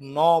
9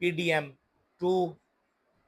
PDM 2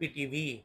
PTV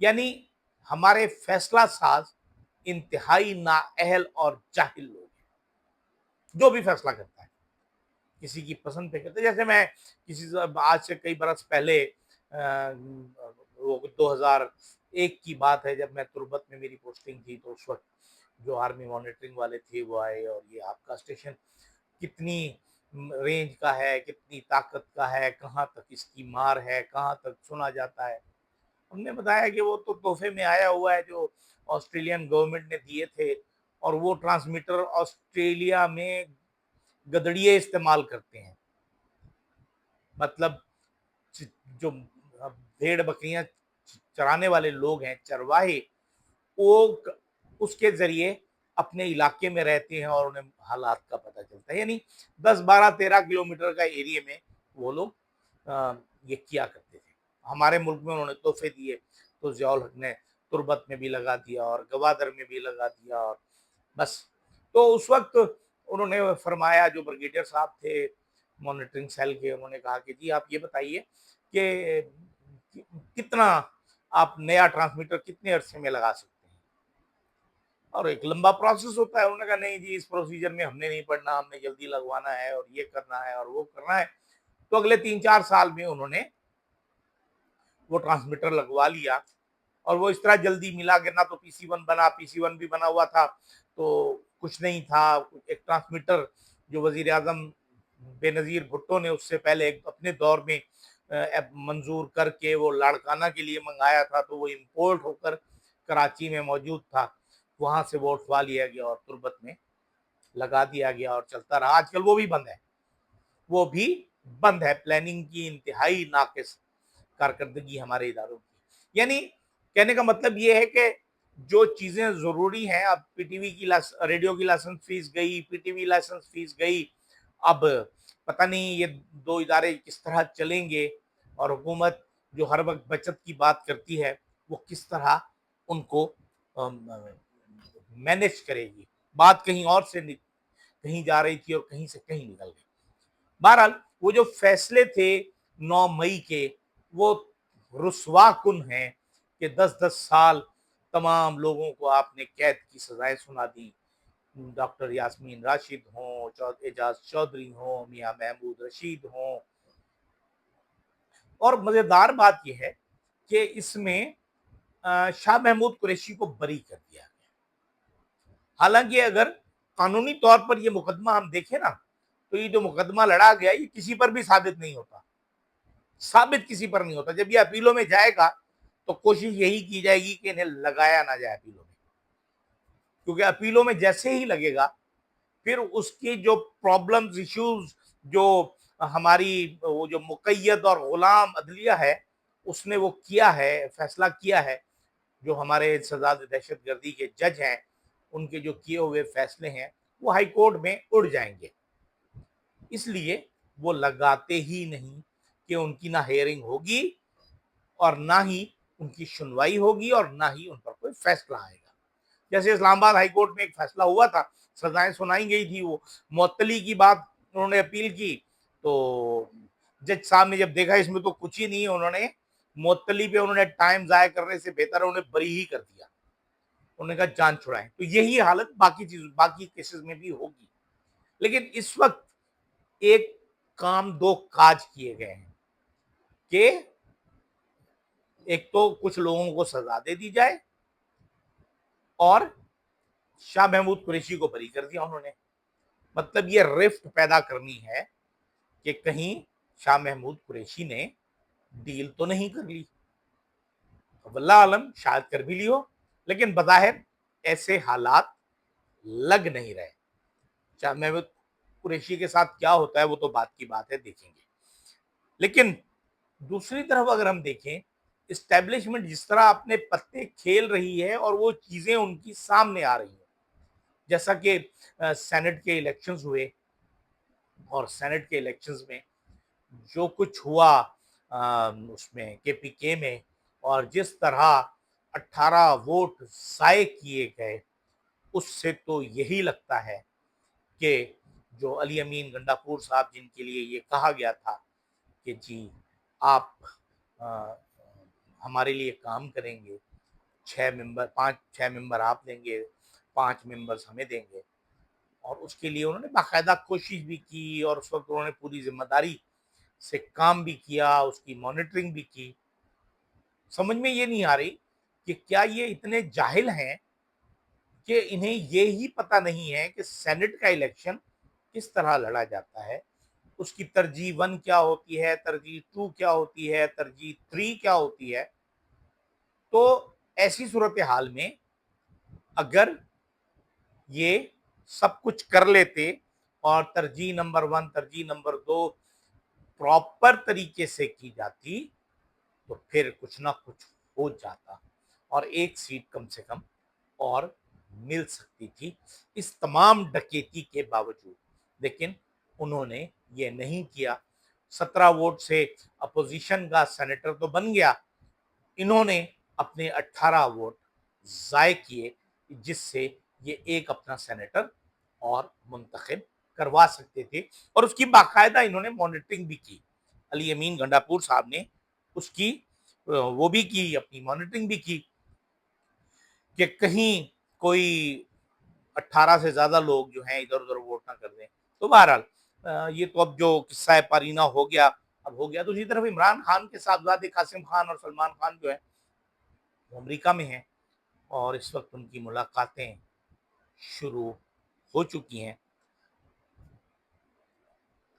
یعنی ہمارے فیصلہ ساز انتہائی نااہل اور جاہل لوگ ہیں، جو بھی فیصلہ کرتا ہے کسی کی پسند پہ کرتے ہیں۔ جیسے میں کسی سے آج سے کئی برس پہلے وہ 2001 کی بات ہے، جب میں تربت میں میری پوسٹنگ تھی، تو اس وقت جو آرمی مانیٹرنگ والے تھے وہ آئے اور یہ آپ کا اسٹیشن کتنی رینج کا ہے، کتنی طاقت کا ہے، کہاں تک اس کی مار ہے، کہاں تک سنا جاتا ہے۔ ہم نے بتایا کہ وہ تو تحفے میں آیا ہوا ہے جو آسٹریلین گورنمنٹ نے دیے تھے، اور وہ ٹرانسمیٹر آسٹریلیا میں گدڑیے استعمال کرتے ہیں، مطلب جو بھیڑ بکریاں چرانے والے لوگ ہیں، چرواہے، وہ اس کے ذریعے اپنے علاقے میں رہتے ہیں اور انہیں حالات کا پتہ چلتا ہے۔ یعنی 10-12-13 کلومیٹر کا ایریے میں وہ لوگ یہ کیا کرتے تھے۔ ہمارے ملک میں انہوں نے تحفے دیے، تو ضیاء الحق نے تربت میں بھی لگا دیا اور گوادر میں بھی لگا دیا، اور بس۔ تو اس وقت انہوں نے فرمایا، جو بریگیڈیئر صاحب تھے مانیٹرنگ سیل کے، انہوں نے کہا کہ جی آپ یہ بتائیے کہ کتنا آپ نیا ٹرانسمیٹر کتنے عرصے میں لگا سکتے ہیں، اور ایک لمبا پروسیس ہوتا ہے۔ انہوں نے کہا نہیں جی، اس پروسیجر میں ہم نے نہیں پڑھنا، ہم نے جلدی لگوانا ہے اور یہ کرنا ہے اور وہ کرنا ہے۔ تو اگلے 3-4 سال میں انہوں نے وہ ٹرانسمیٹر لگوا لیا، اور وہ اس طرح جلدی ملا کہ نہ تو PC1 بنا، PC1 بھی بنا ہوا تھا تو کچھ نہیں تھا۔ ایک ٹرانسمیٹر جو وزیر اعظم بے نظیر بھٹو نے اس سے پہلے اپنے دور میں منظور کر کے وہ لاڑکانہ کے لیے منگایا تھا، تو وہ امپورٹ ہو کر کراچی میں موجود تھا، وہاں سے وہ اٹھوا لیا گیا اور تربت میں لگا دیا گیا اور چلتا رہا۔ آج کل وہ بھی بند ہے، وہ بھی بند ہے۔ پلاننگ کی انتہائی ناقص کارکردگی ہمارے اداروں کی۔ یعنی کہنے کا مطلب یہ ہے کہ جو چیزیں ضروری ہیں، اب PTV کی ریڈیو کی لائسنس فیس گئی، PTV لائسنس فیس گئی، اب پتہ نہیں یہ دو ادارے کس طرح چلیں گے، اور حکومت جو ہر وقت بچت کی بات کرتی ہے وہ کس طرح ان کو مینج کرے گی۔ بات کہیں اور سے کہیں جا رہی تھی اور کہیں سے کہیں نکل گئی۔ بہرحال وہ جو فیصلے تھے 9 مئی کے، وہ رسوا کن ہیں کہ 10-10 سال تمام لوگوں کو آپ نے قید کی سزائیں سنا دی۔ ڈاکٹر یاسمین راشد ہوں، اعجاز چودھری ہوں، میاں محمود رشید ہوں۔ اور مزیدار بات یہ ہے کہ اس میں شاہ محمود قریشی کو بری کر دیا گیا۔ حالانکہ اگر قانونی طور پر یہ مقدمہ ہم دیکھیں نا، تو یہ جو مقدمہ لڑا گیا یہ کسی پر بھی ثابت نہیں ہوتا، ثابت کسی پر نہیں ہوتا۔ جب یہ اپیلوں میں جائے گا تو کوشش یہی کی جائے گی کہ انہیں لگایا نہ جائے اپیلوں میں، کیونکہ اپیلوں میں جیسے ہی لگے گا پھر اس کی جو پرابلمز، ایشوز، جو ہماری وہ جو مقید اور غلام عدلیہ ہے اس نے وہ کیا ہے، فیصلہ کیا ہے، جو ہمارے سزا دہشت گردی کے جج ہیں ان کے جو کیے ہوئے فیصلے ہیں وہ ہائی کورٹ میں اڑ جائیں گے۔ اس لیے وہ لگاتے ہی نہیں کہ ان کی نہ ہیئرنگ ہوگی اور نہ ہی ان کی سنوائی ہوگی اور نہ ہی ان پر کوئی فیصلہ آئے گا۔ جیسے اسلام آباد ہائی کورٹ میں ایک فیصلہ ہوا تھا، سزائیں سنائی گئی تھی، وہ معطلی کی بات انہوں نے اپیل کی، تو جج صاحب نے جب دیکھا اس میں تو کچھ ہی نہیں ہے، انہوں نے معطلی پہ انہوں نے ٹائم ضائع کرنے سے بہتر ہے انہیں بری ہی کر دیا، انہوں نے کہا جان چھڑائیں۔ تو یہی حالت باقی کیسز میں بھی ہوگی۔ لیکن اس وقت ایک کام دو کاج کیے گئے ہیں کہ ایک تو کچھ لوگوں کو سزا دے دی جائے اور شاہ محمود قریشی کو بری کر دیا انہوں نے۔ مطلب یہ رفٹ پیدا کرنی ہے کہ کہیں شاہ محمود قریشی نے ڈیل تو نہیں کر لی، واللہ عالم شاید کر بھی لی ہو، لیکن بظاہر ایسے حالات لگ نہیں رہے۔ شاہ محمود قریشی کے ساتھ کیا ہوتا ہے وہ تو بات کی بات ہے، دیکھیں گے۔ لیکن دوسری طرف اگر ہم دیکھیں، اسٹیبلشمنٹ جس طرح اپنے پتے کھیل رہی ہے اور وہ چیزیں ان کی سامنے آ رہی ہیں، جیسا کہ سینٹ کے الیکشنز ہوئے، اور سینٹ کے الیکشنز میں جو کچھ ہوا اس میں KPK میں، اور جس طرح 18 ووٹ ضائع کیے گئے، اس سے تو یہی لگتا ہے کہ جو علی امین گنڈاپور صاحب جن کے لیے یہ کہا گیا تھا کہ جی آپ ہمارے لیے کام کریں گے، 6 ممبر آپ دیں گے، 5 ممبرز ہمیں دیں گے. اور اس کے لیے انہوں نے باقاعدہ کوشش بھی کی، اور اس وقت انہوں نے پوری ذمہ داری سے کام بھی کیا، اس کی مانیٹرنگ بھی کی. سمجھ میں یہ نہیں آ رہی کہ کیا یہ اتنے جاہل ہیں کہ انہیں یہی پتہ نہیں ہے کہ سینٹ کا الیکشن کس طرح لڑا جاتا ہے، اس کی ترجیح 1 کیا ہوتی ہے، ترجیح 2 کیا ہوتی ہے، ترجیح 3 کیا ہوتی ہے. تو ایسی صورتحال میں اگر یہ سب کچھ کر لیتے اور ترجیح نمبر 1، ترجیح نمبر 2 پراپر طریقے سے کی جاتی تو پھر کچھ نہ کچھ ہو جاتا، اور ایک سیٹ کم سے کم اور مل سکتی تھی اس تمام ڈکیتی کے باوجود. لیکن انہوں نے یہ نہیں کیا. 17 ووٹ سے اپوزیشن کا سینیٹر تو بن گیا، انہوں نے اپنے 18 ووٹ ضائع کیے، جس سے یہ ایک اپنا سینیٹر اور منتخب کروا سکتے تھے. اور اس کی باقاعدہ انہوں نے مانیٹرنگ بھی کی. علی امین گنڈاپور صاحب نے اس کی وہ بھی کی، اپنی مانیٹرنگ بھی کی کہ کہیں کوئی 18 سے زیادہ لوگ جو ہیں ادھر ادھر ووٹ نہ کر دیں. تو بہرحال یہ تو اب جو قصہ پارینہ ہو گیا اب ہو گیا. دوسری طرف عمران خان کے صاحبزادے قاسم خان اور سلمان خان جو ہے وہ امریکہ میں ہیں، اور اس وقت ان کی ملاقاتیں شروع ہو چکی ہیں.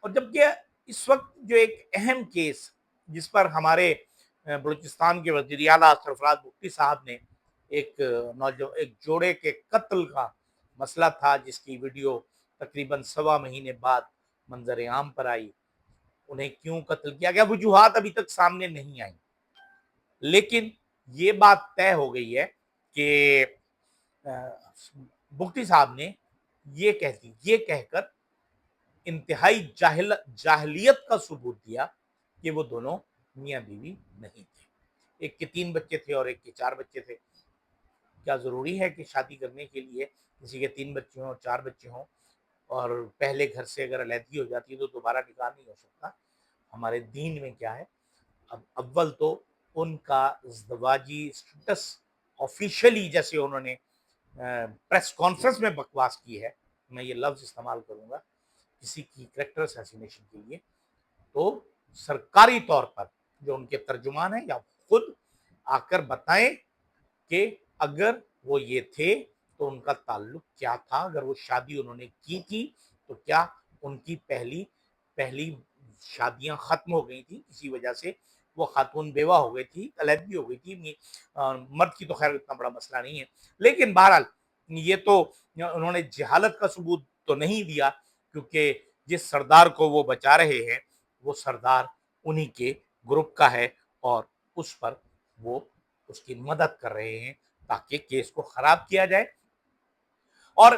اور جبکہ اس وقت جو ایک اہم کیس جس پر ہمارے بلوچستان کے وزیر اعلیٰ سرفراز بگٹی صاحب نے ایک جوڑے کے قتل کا مسئلہ تھا، جس کی ویڈیو تقریباً 1.25 مہینے بعد منظر عام پر آئی. انہیں کیوں قتل کیا گیا وجوہات ابھی تک سامنے نہیں آئیں، لیکن یہ بات طے ہو گئی ہے کہ بگٹی صاحب نے یہ کہہ کر انتہائی جاہلیت کا ثبوت دیا کہ وہ دونوں میاں بیوی نہیں تھے. ایک کے 3 بچے تھے اور ایک کے 4 بچے تھے. کیا ضروری ہے کہ شادی کرنے کے لیے کسی کے 3 بچے ہوں اور 4 بچے ہوں، اور پہلے گھر سے اگر علیحدگی ہو جاتی ہے تو دوبارہ نکاح نہیں ہو سکتا؟ ہمارے دین میں کیا ہے؟ اب اول تو ان کا ازدواجی سٹیٹس آفیشلی، جیسے انہوں نے پریس کانفرنس میں بکواس کی ہے، میں یہ لفظ استعمال کروں گا کسی کی کریکٹر اسیسینیشن کے لیے، تو سرکاری طور پر جو ان کے ترجمان ہیں یا خود آ کر بتائیں کہ اگر وہ یہ تھے تو ان کا تعلق کیا تھا، اگر وہ شادی انہوں نے کی تھی تو کیا ان کی پہلی شادیاں ختم ہو گئی تھی، کسی وجہ سے وہ خاتون بیوہ ہو گئی تھی، علیحدگی ہو گئی تھی. مرد کی تو خیر اتنا بڑا مسئلہ نہیں ہے، لیکن بہرحال یہ تو انہوں نے جہالت کا ثبوت تو نہیں دیا، کیونکہ جس سردار کو وہ بچا رہے ہیں وہ سردار انہی کے گروپ کا ہے، اور اس پر وہ اس کی مدد کر رہے ہیں تاکہ کیس کو خراب کیا جائے. اور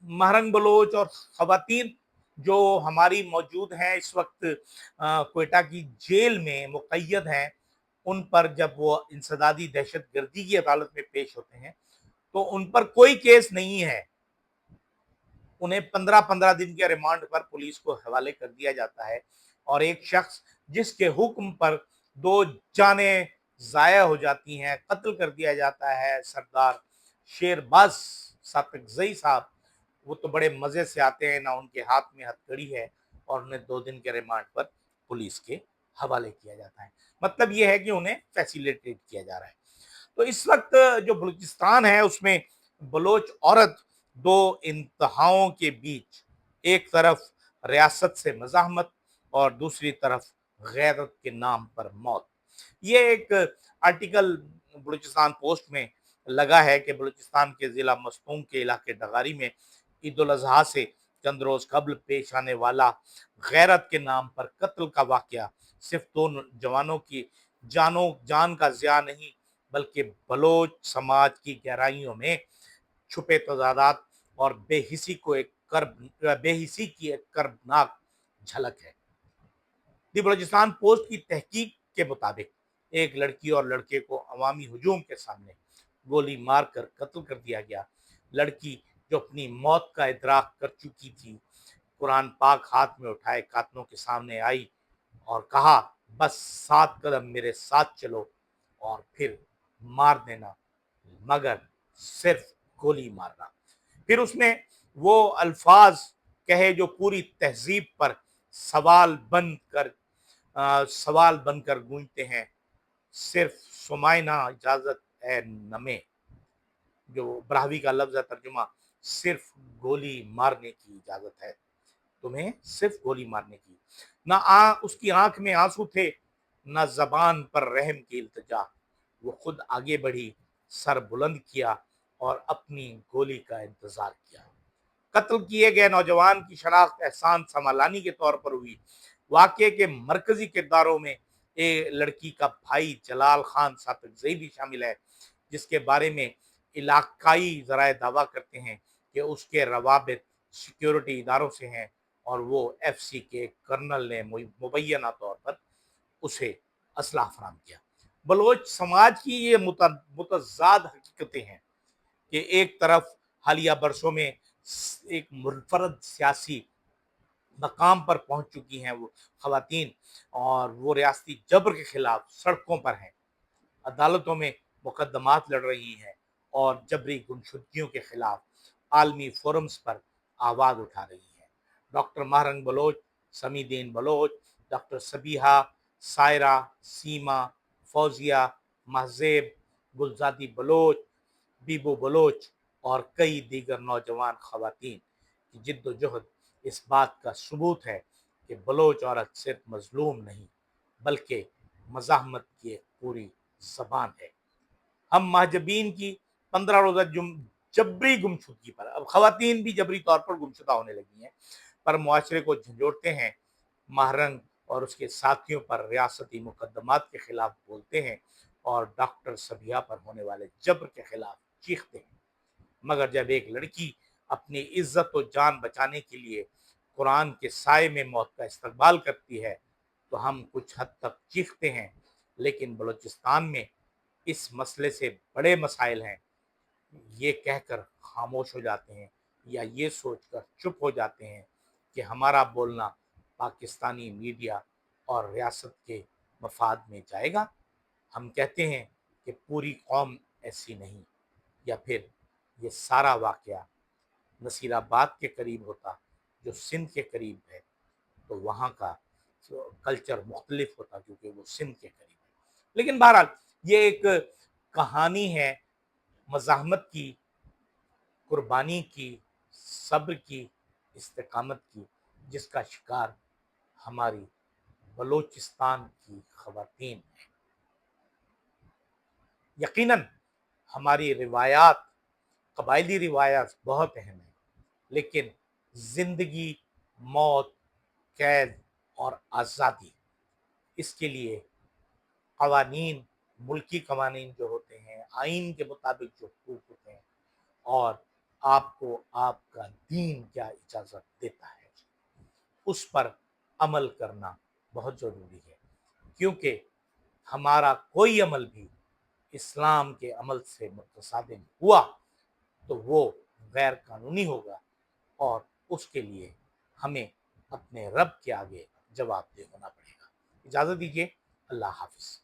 مہرنگ بلوچ اور خواتین جو ہماری موجود ہیں اس وقت کوئٹہ کی جیل میں مقید ہیں، ان پر جب وہ انسدادی دہشت گردی کی عدالت میں پیش ہوتے ہیں تو ان پر کوئی کیس نہیں ہے. انہیں 15 دن کے ریمانڈ پر پولیس کو حوالے کر دیا جاتا ہے، اور ایک شخص جس کے حکم پر 2 جانیں ضائع ہو جاتی ہیں، قتل کر دیا جاتا ہے، سردار شیرباز ساتکزئی صاحب، وہ تو بڑے مزے سے آتے ہیں، نہ ان کے ہاتھ میں ہتھ کڑی ہے، اور انہیں 2 دن کے ریمانڈ پر پولیس کے حوالے کیا جاتا ہے. مطلب یہ ہے کہ انہیں فیسیلیٹیٹ کیا جا رہا ہے. تو اس وقت جو بلوچستان ہے اس میں بلوچ عورت 2 انتہاؤں کے بیچ، ایک طرف ریاست سے مزاحمت اور دوسری طرف غیرت کے نام پر موت. یہ ایک آرٹیکل بلوچستان پوسٹ میں لگا ہے کہ بلوچستان کے ضلع مستونگ کے علاقے ڈغاری میں عید الاضحیٰ سے چند روز قبل پیش آنے والا غیرت کے نام پر قتل کا واقعہ صرف 2 جوانوں کی جان کا ضیاع نہیں، بلکہ بلوچ سماج کی گہرائیوں میں چھپے تضادات اور بے حسی کی ایک کربناک جھلک ہے. دی بلوچستان پوسٹ کی تحقیق کے مطابق ایک لڑکی اور لڑکے کو عوامی ہجوم کے سامنے گولی مار کر قتل کر دیا گیا. لڑکی جو اپنی موت کا ادراک کر چکی تھی، قرآن پاک ہاتھ میں اٹھائے قاتلوں کے سامنے آئی اور کہا بس 7 قدم میرے ساتھ چلو، اور پھر مار دینا، مگر صرف گولی مارنا۔ پھر اس نے وہ الفاظ کہے جو پوری تہذیب پر سوال بن کر گونجتے ہیں، صرف سمائنا اجازت ہے نمے، جو براہوی کا لفظ ہے ترجمہ، صرف گولی مارنے کی اجازت ہے تمہیں، صرف گولی مارنے کی۔ نہ اس کی آنکھ میں آنسو تھے، نہ زبان پر رحم کی التجا، وہ خود آگے بڑھی، سر بلند کیا اور اپنی گولی کا انتظار کیا۔ قتل کیے گئے نوجوان کی شناخت احسان سمالانی کے طور پر ہوئی۔ واقعے کے مرکزی کرداروں میں ایک لڑکی کا بھائی جلال خان ساتکزئی بھی شامل ہے، جس کے بارے میں علاقائی ذرائع دعویٰ کرتے ہیں کہ اس کے روابط سیکیورٹی اداروں سے ہیں اور وہ ایف سی کے کرنل نے مبینہ طور پر اسے اسلحہ فراہم کیا۔ بلوچ سماج کی یہ متضاد حقیقتیں ہیں کہ ایک طرف حالیہ برسوں میں ایک منفرد سیاسی مقام پر پہنچ چکی ہیں وہ خواتین، اور وہ ریاستی جبر کے خلاف سڑکوں پر ہیں، عدالتوں میں مقدمات لڑ رہی ہیں اور جبری گمشدگیوں کے خلاف عالمی فورمز پر آواز اٹھا رہی ہیں۔ ڈاکٹر ماہرنگ بلوچ، سمی الدین بلوچ، ڈاکٹر صبیحہ، سائرہ، سیما، فوزیہ، مہذیب، گلزادی بلوچ، بیبو بلوچ اور کئی دیگر نوجوان خواتین کی جد و جہد اس بات کا ثبوت ہے کہ بلوچ عورت صرف مظلوم نہیں بلکہ مزاحمت کی ایک پوری زبان ہے۔ ہم محجبین کی 15 روزہ جبری گمشدگی پر، اب خواتین بھی جبری طور پر گمشدہ ہونے لگی ہیں، پر معاشرے کو جھنجھوڑتے ہیں، ماہرنگ اور اس کے ساتھیوں پر ریاستی مقدمات کے خلاف بولتے ہیں اور ڈاکٹر صبیحہ پر ہونے والے جبر کے خلاف چیختے ہیں۔ مگر جب ایک لڑکی اپنی عزت و جان بچانے کے لیے قرآن کے سائے میں موت کا استقبال کرتی ہے تو ہم کچھ حد تک چیختے ہیں، لیکن بلوچستان میں اس مسئلے سے بڑے مسائل ہیں، یہ کہہ کر خاموش ہو جاتے ہیں یا یہ سوچ کر چپ ہو جاتے ہیں کہ ہمارا بولنا پاکستانی میڈیا اور ریاست کے مفاد میں جائے گا۔ ہم کہتے ہیں کہ پوری قوم ایسی نہیں، یا پھر یہ سارا واقعہ نصیر آباد کے قریب ہوتا جو سندھ کے قریب ہے تو وہاں کا کلچر مختلف ہوتا کیونکہ وہ سندھ کے قریب ہے۔ لیکن بہرحال یہ ایک کہانی ہے مزاحمت کی، قربانی کی، صبر کی، استقامت کی، جس کا شکار ہماری بلوچستان کی خواتین ہیں۔ یقیناً ہماری روایات، قبائلی روایات بہت اہم ہیں، لیکن زندگی، موت، قید اور آزادی، اس کے لیے قوانین، ملکی قوانین جو ہوتے ہیں، آئین کے مطابق جو حقوق ہوتے ہیں، اور آپ کو آپ کا دین کیا اجازت دیتا ہے، اس پر عمل کرنا بہت ضروری ہے، کیونکہ ہمارا کوئی عمل بھی اسلام کے عمل سے متصادم ہوا تو وہ غیر قانونی ہوگا اور اس کے لیے ہمیں اپنے رب کے آگے جواب دہ ہونا پڑے گا۔ اجازت دیجیے، اللہ حافظ۔